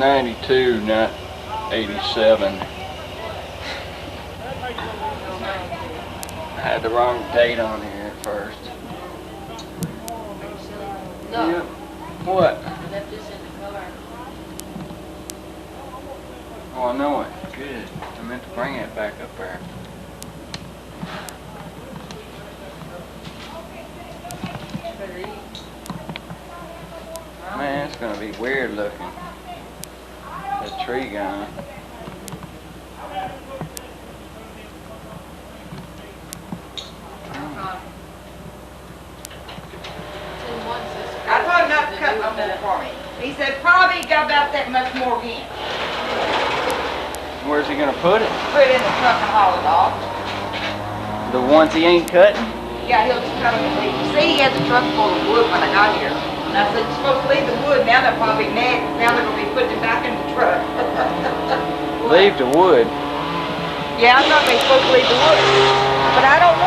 92, not 87. I had the wrong date on here at first. No. Yep. What? I left this in the car. Oh, I know it. Good. I meant to bring it back up there. Man, it's gonna be weird looking. The tree gone. I told him not to cut no more for me. He said probably got about that much more again. Where's he gonna put it? Put it in the truck and haul it off. The ones he ain't cutting? Yeah, he'll just cut them and leave. See, he has a truck full of wood when I got here. And I said, you're supposed to leave the wood. Now they're probably mad. Now they're going to be putting it back in the truck. Leave the wood. Yeah, I thought they were supposed to leave the wood. But I don't